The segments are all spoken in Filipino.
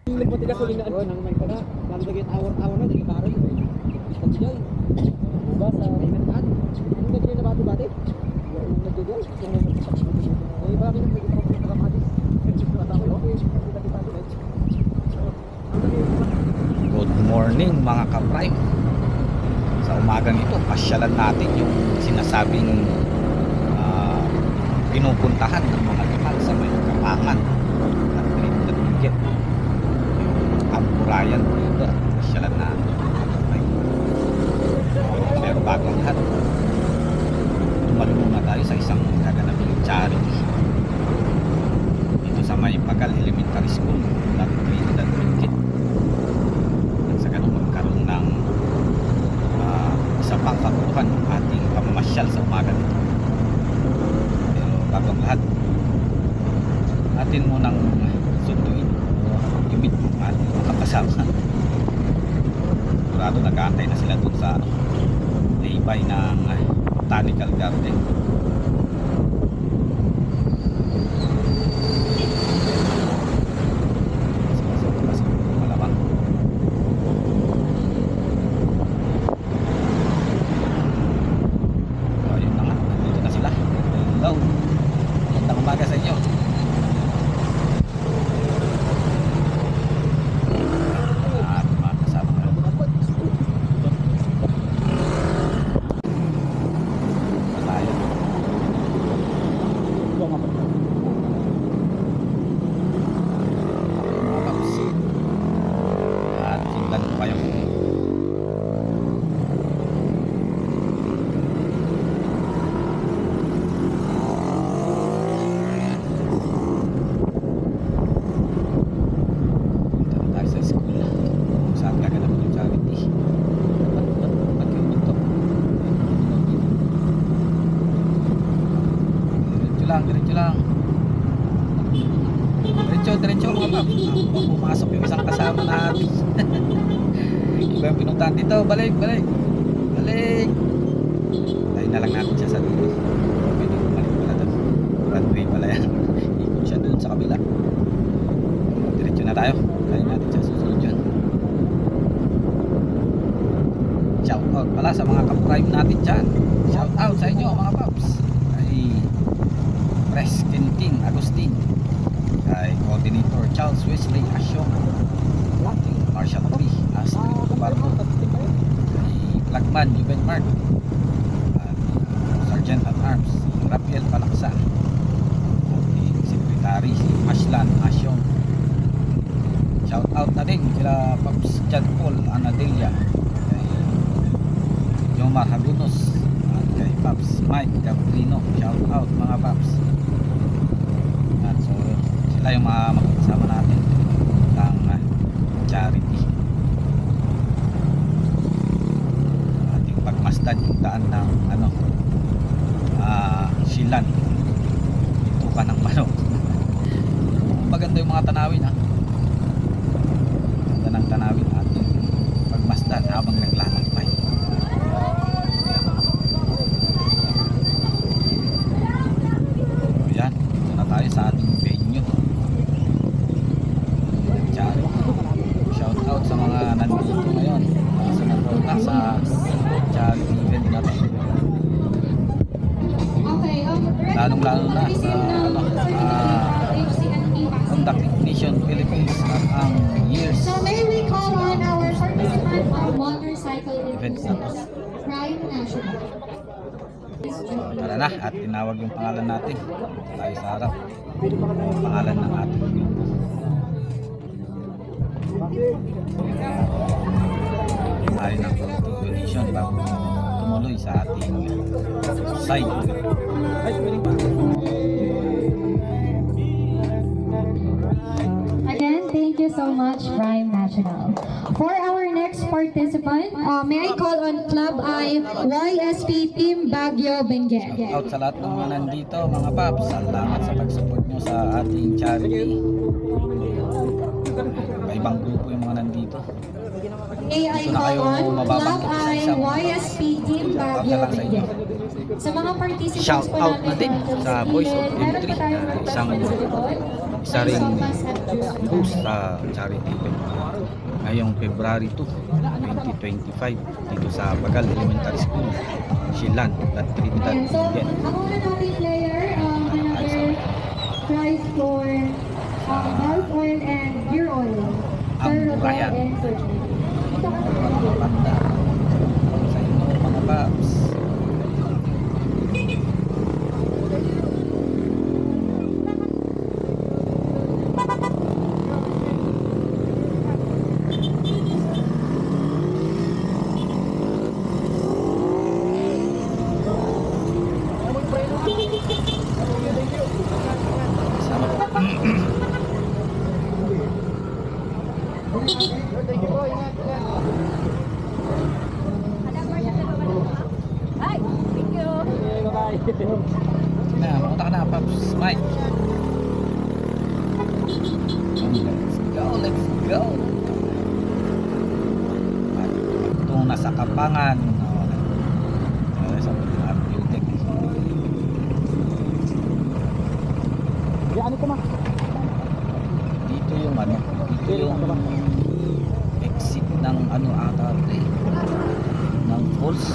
Nagmatigas ulit na ano nang may pala. Nalagay awar-awar na di karon. Kandiyan. Ba sa imetan. Ang nagay na bati-bati. Yung nagdudol. Ay ba kami nagpapakita ng hadis. Good morning mga ka-prime. Sa umagang ito, pasyalan natin yung sinasabing pinupuntahan ng mga lokal sa may Kapangan at Trinidad Benguet. Yung Amburayan River, pasyalan natin mga ka-prime. Pero bago ang lahat, tumalo muna tayo sa isang gaganaping charity dito sa may Pagal Elementary School at Trinidad Benguet. Sa ganun magkaroon ng isa pang kaguruhan ng ating pamamasyal sa umaga nito. Pero bago ang lahat, atin munang sunduin o imit ng ating mga kasama. Sigurado nag-aantay na sila dun sa laybay ng Botanical Garden. Magandang umaga sa inyo. At mga kasama ko. Patayan. Mga paps. At tingnan ko kayo. Diretso lang. Diretso mga pap. Pumasok yung isang kasama natin. Iba yung pinuntahan dito. Balik. Tayo na lang natin siya sa dulo. Pwede bumalik pala doon. Runway pala yan. Ikot siya doon sa kabila. Diretso na tayo. Tayo natin siya susunod dyan. Shout out pala sa mga ka-prime natin dyan. Shout out sa inyo mga paps. Pres Quintin Agustin, kay Coordinator Charles Wesley Asyong, ating Marshal 3 Astrid Tubarbo, kay Flagman Juven Mark, at Sergeant at Arms Rafael Palaksa, ating Secretary si Ashlan Asyong. Shout out na din kila Paps John Paul Anadelia, kay Yomar Hagunos, at kay Paps Mike Gabrino. Shout out mga Paps. So sila yung mga makakasama natin ng charity. Ating pagmasdan yung daan ng Silan, ito ka ng manok. Maganda yung mga tanawin ha. Ganda ng tanawin ating pagmasdan habang naglalakbay. Ayan, ito na tayo sa ating venue. Shout out sa mga nandito ngayon sa nagpunta sa charity event natin. Lalong-lalo na sa Conduct Ignition Philippines at ang years. So may we call on our participant from motorcycle event na to. Prime National. So tara na, at tinawag yung pangalan natin tayo sa harap, yung pangalan ng ating grupo. Tayo ng donation bago tumuloy sa ating site. Again, thank you so much, Prime National. For our next participant, may I call on Club I YSP Team Baguio Benguet. Shout out sa lahat ng mga nandito mga paps. Salamat sa pag-support nyo sa ating charity. Ibang grupo yung mga nandito. May I Dito na call kayo on Club mababanggit I isa-isa. YSP Team Baguio lang sa inyo. Benguet. Sa mga participants Shout po out natin na din na sa Voice of meron M3 pa tayong na isang isa ring host sa charity event ngayong February 2, 2025 dito sa Bagal Elementary School, Silan, Trinidad, Ayan, so, Benguet. ang una nating player, another prize for health oil and beer oil. Sir Rodel Brian. and Sir Jim. Ito ka Mga banda sa inyo mga paps. Sama po. Thank you po, ingat, ingat. Hi, thank you. Okay, bye-bye. Na, makunta ka na, Paps. Mike. Let's go. At itong nasa Kapangan. Sa Beautech. Ano ko ma? Dito yung ano, dito yung exit ng ano ata ito eh. Ng falls.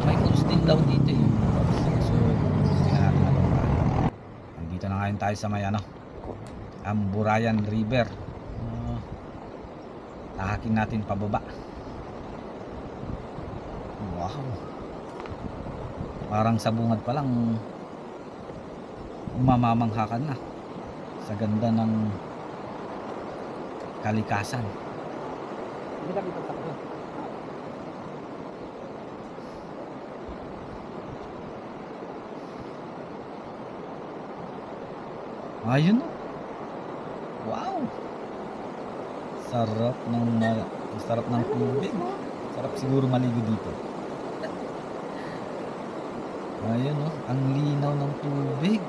May falls din daw dito eh. So, tingnan natin ito. Nandito na ngayon tayo sa may ano, Amburayan River. Tahakin natin pababa. Wow. Parang sa bungad pa lang mamamanghakan na sa ganda ng kalikasan. Hindi kami pagtakbo. Ayun oh. Wow. Sarap ng tubig. Sarap siguro maligo dito. Ayun oh, ang linaw ng tubig.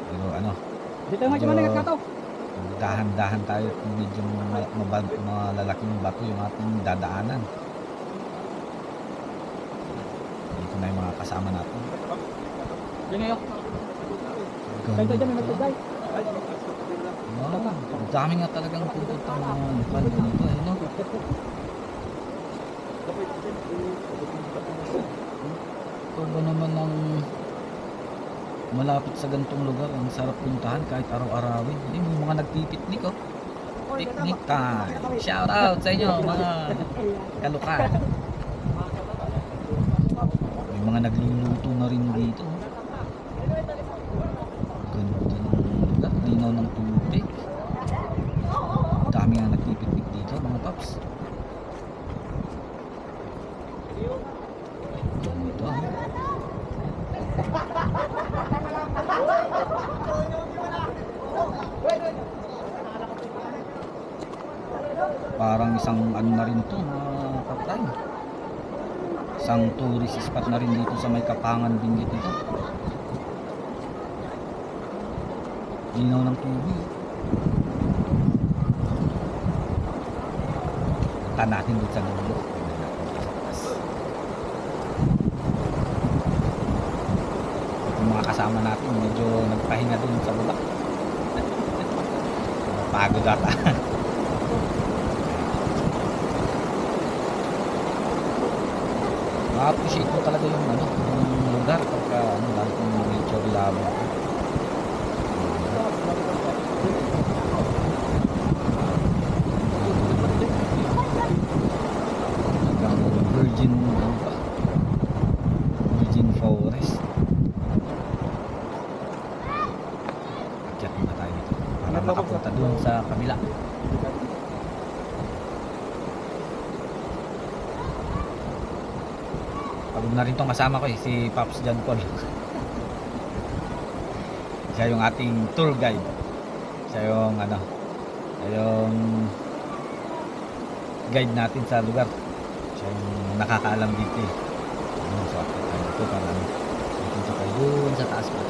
Pero ano, Dito nga kami nagkakato. dahan-dahan tayo kung medyo malalaking bato yung ating dadaanan. Dito na yung mga kasama natin. Yan ngayon. Kaya dyan may nagtagay. Wow, ang dami nga talagang pupuntang mga lokal dito eh, no? Ito ba naman ang malapit sa gantong lugar, ang sarap puntahan kahit araw-arawin. Yung mga nagpipiknik oh. Picnic time. Shout out sa inyo mga kaluka. May mga nagluluto na rin dito. Ganda ng lugar, linaw ng tubig. Dami nga nagpipiknik dito mga paps. Ganda. Parang isang ano na rin to mga kapatay. Isang tourist spot na rin dito sa may Kapangan Benguet ito. Linaw ng tubig. Punta natin doon sa dulo. Yung mga kasama natin medyo nagpahinga doon sa baba. Pagod ata. Ma-appreciate ko talaga yung ano, yung lugar pagka ano, lalo kung nature lover. Hanggang virgin ano pa? Virgin forest. Akyat muna tayo dito para makapunta doon sa kabila. Pagod na rin tong kasama ko eh, si Pops John Paul. Siya yung ating tour guide. Siya yung ano, siya yung guide natin sa lugar. Siya yung nakakaalam dito eh. So, tayo dito para ano, pupunta tayo doon sa taas pa.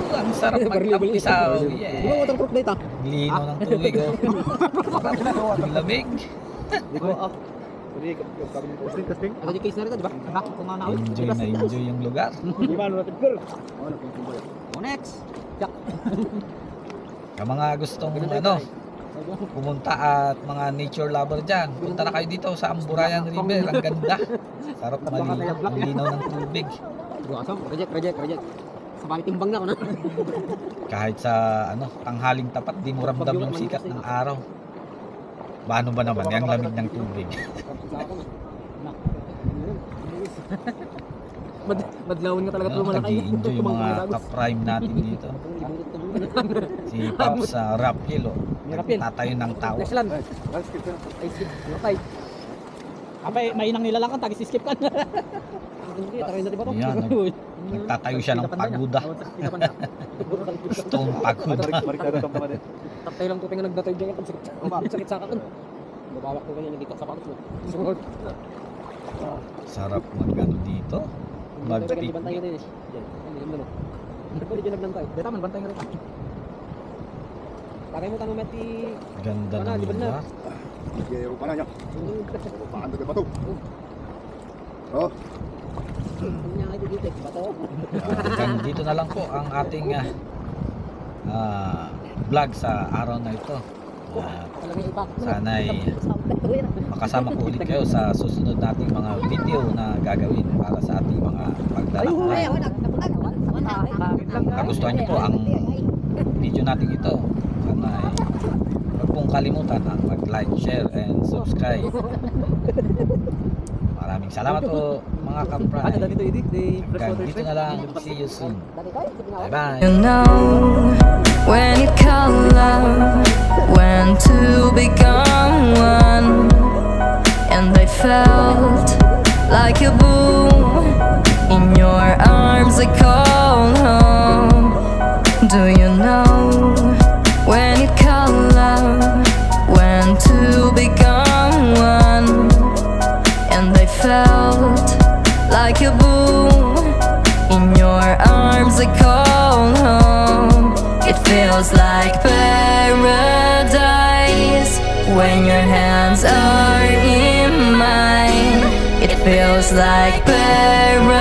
Ang sarap mag-ampisaw. Di ba Yeah. waterproof na ito? Lino ng tubig. Oh. Ang lamig. Di ko ah. Ano yung case na rin, di ba? Ha? Kung ano Enjoy na enjoy yung lugar. Oh, next. Jack. Sa mga gustong ano, pumunta at mga nature lover dyan, punta na kayo dito sa Amburayan River. Ang ganda. Sarap maligo. Ang linaw ng tubig. Buwasang. Reject. Sa bali timbang na ako na. Kahit sa ano, tanghaling tapat, di mo ramdam yung sikat ng araw. Paano ba naman? Yung lamig ng tubig. Madlawin ka talaga No, nag-i-enjoy yung mga ka-prime natin dito. Si Pops sa Rapil, oh. Nagtatayo ng tao. Next land. Ay, skip. Okay. Abay, mainang nilalang kan, tagi-skip kan. Hindi, taray na diba to? Yan, nagtatayo siya ng pagoda. Stone pagoda. Tapay lang tuping na nagdatay dyan yung sakit sa akin. Babawak ko ganyan, hindi ka sapatos mo. Sunod. Sarap mag-ano dito. Mag-picnic. Bantay yun eh. Diyan. Ano? Pwede dyan nagbantay. Dito man, bantay nga rin. Tagay mo tanong mati. Ganda Wala, ng liban na. lugar. Rupa na niya. Rupaan na bato. Oh, Kanya kayo dito. Bato. Hanggang dito na lang po ang ating vlog sa araw na ito. At Talaga iba. sana'y makasama ko ulit kayo sa susunod nating mga video na gagawin para sa ating mga paglalakbay. Nagustuhan niyo po ang video natin ito. Sana'y huwag pong kalimutan ang mag-like, share, and subscribe. Maraming salamat po mga kapray. Hanggang dito na lang. See you soon. Bye-bye. You know when you call love, when to become one, and I felt like a boom in your arms. I call home. Do you know when you call love, when to become one, and I felt like a boom in your arms. I call home. It feels like paradise when your hands are in mine. It feels like paradise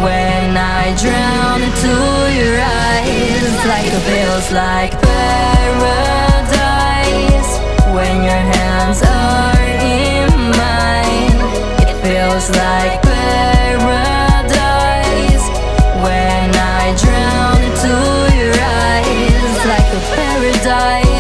when I drown into your eyes. Like it feels like paradise when your hands are in mine. It feels like paradise when I drown into your eyes. Like a paradise.